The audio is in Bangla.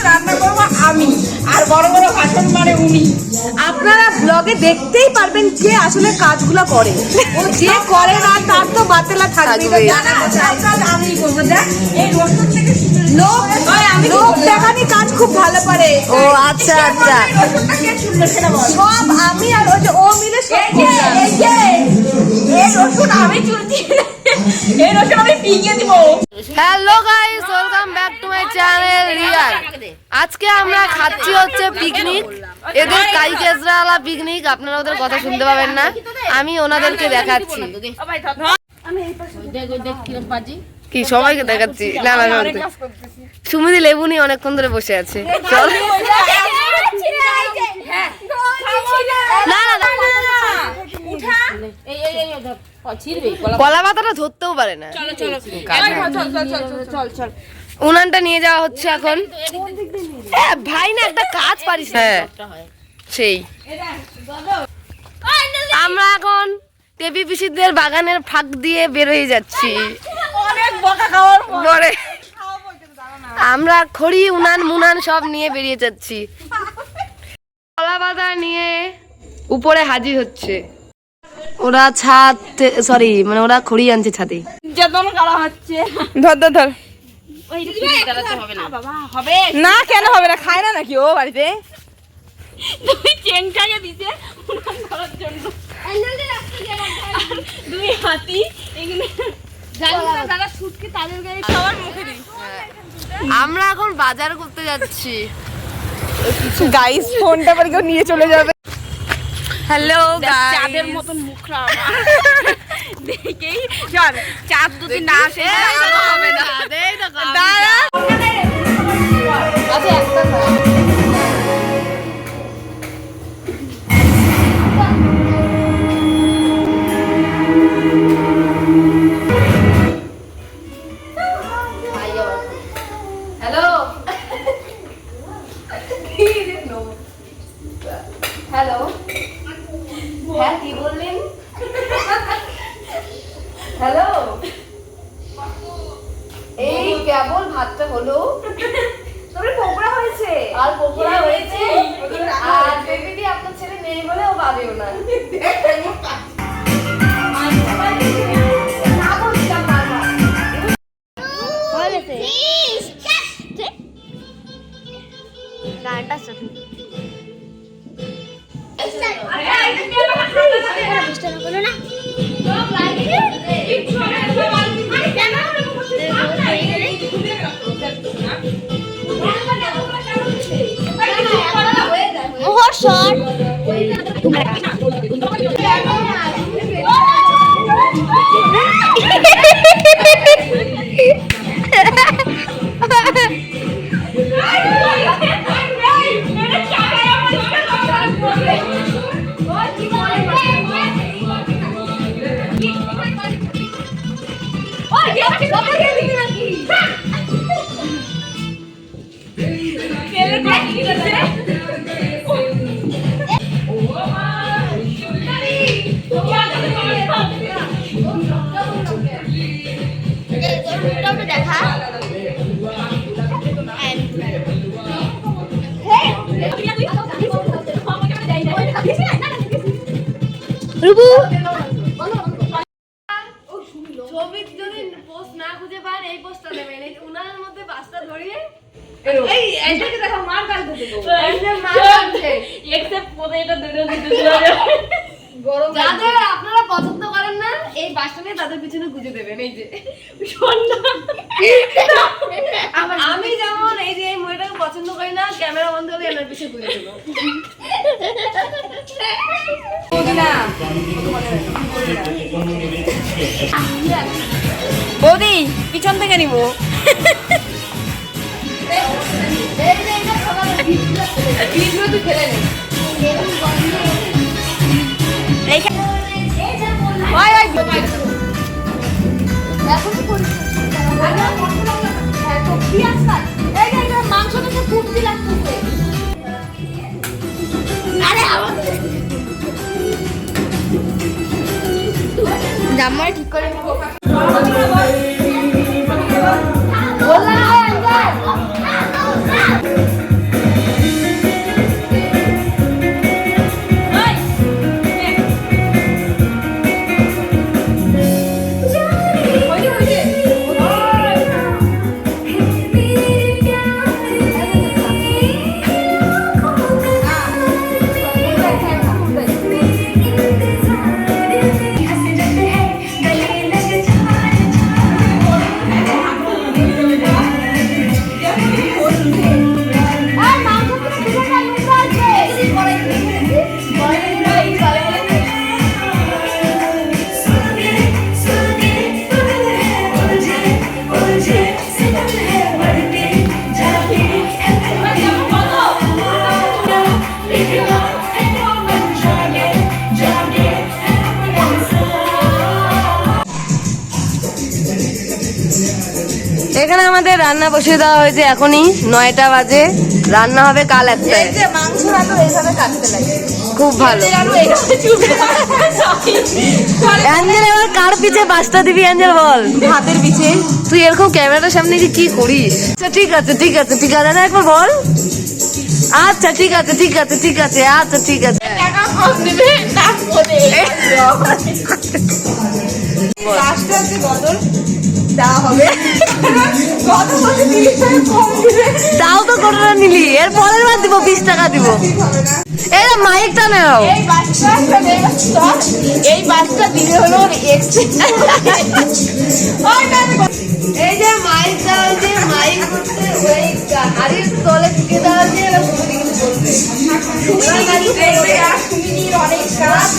রান্না করবো আমি, আর বড় বড় ভাষণ মানে উনি। আপনারা ব্লগে দেখতেই পারবেন যে আসলে কাজগুলো করে, ও যে করে না তার তো বাতেলা থাকবে। আমি করবো, দেখ এই রসুন থেকে লোক দেখানি কাজ খুব ভালো পারে। ও আচ্ছা আচ্ছা, সব আমি আর ওই যে ও মিলে রসুন আমি চুলছি, এই রসুন আমি পিকিয়ে দিব। Hello guys, welcome back to my channel Real. আজকে আমরা খাচ্ছি হচ্ছে পিকনিক, এদের কাই কেজরাওয়ালা পিকনিক। আপনারা ওদের কথা শুনতে পাবেন না, আমি ওনাদেরকে দেখাচ্ছি। কি সবাইকে দেখাচ্ছি? না না, সুমিদি লেবু নিয়ে অনেকক্ষণ ধরে বসে আছে। চল না না, কলা পাতাটা ধরতেও পারে না। উনানটা নিয়ে যাওয়া হচ্ছে এখন। ভাই না একটা কাজ পারিস। হ্যাঁ সেই আমরা এখন টেপি পিসিদের বাগানের ফাঁক দিয়ে বেরোয় যাচ্ছি। পরে আমরা খড়ি উনান মুনান সব নিয়ে বেরিয়ে যাচ্ছি। কলা পাতা নিয়ে উপরে হাজির হচ্ছে। ওরা ছাদ, সরি মানে ওরা খড়ি আনছে ছাদে। নির্যাতন করা হচ্ছে। ধর ধর ধর। না কেন হবে না, খায় না নাকি ও বাড়িতে? দুই চেংটাকে দিতে ধরার জন্য, দুই হাতি এখানে যারা শুটকে তাদের গায়ে সবার মুখে দিই। আমরা এখন বাজার করতে যাচ্ছি। গাইস ফোনটা পরে কেউ নিয়ে চলে যাবে। হ্যালো গাইস, চাঁদের মতন মুখরা দেখেই চল, চাঁদ যদি না আসে হবে না। দাঁড়া আচ্ছা একটা হ্যালো, হ্যাঁ কি বললেন? হ্যালো, এই কেবল ভাতটা হলো, তবে পকোড়া হয়েছে আর পকোড়া হয়েছে, আর বেবি আপনার ছেলে নেই বলে ও পাবেও না। ছবির যদি পোস্ট না খুঁজে পান এই পোস্টটা নেবেন, এই উনানের মধ্যে পাঁচটা ধরিয়ে এই এটাকে দেখো মার কাটতে দেবো, এই যে মার কাটছে এক্সেপ্ট করে এটা দুটো গরম। যাদের আপনারা পছন্দ করেন না এই বাসটা নিয়ে তাদের পিছনে গুজে দেবেন। এই যে আমি যেমন এই যে এই মহিলাটাকে পছন্দ করি না, ক্যামেরা বন্ধ হলে এনার পিছনে গুজে দেবো। বৌদি পিছন থেকে নিবো। মাংসটা ফুটতে লাগতেছে। জামাই ঠিক করে এখানে আমাদের রান্না বসিয়ে দেওয়া হয়েছে, এখনই 9টা বাজে। রান্না হবে কাল 1টায়। এই যে মাংস আলু এইভাবে কাটতে লাগে, খুব ভালো। আলু এইভাবে চুপে অ্যাঞ্জেল এবার কার পিছে 5টা দিবি অ্যাঞ্জেল বল? হাতের পিছে। তুই এরকম ক্যামেরার সামনে কি কি করিস? আচ্ছা ঠিক আছে ঠিক আছে ঠিক আছে না, একবার বল। আচ্ছা ঠিক আছে ঠিক আছে ঠিক আছে আচ্ছা ঠিক আছে। টাকা কম নেবে না করে লাস্টে হচ্ছে বদল দেওয়া হবে, কত বলতে 30 টাকা কম দিবে। তাও তো কোনোটা নিলি, এর পরের বার দিব 20 টাকা দিব। ঠিক হবে না। এই মাইকটা নাও। এই বাচ্চা দিলে হলো এই যে মাইক দেওয়া হয়েছে, মাইক করতে ওই হাড়ির তলে ঢুকে দেওয়া হয়েছে। এবার সুমিদি কিছু বলবে। সুমিনির অনেক কাজ,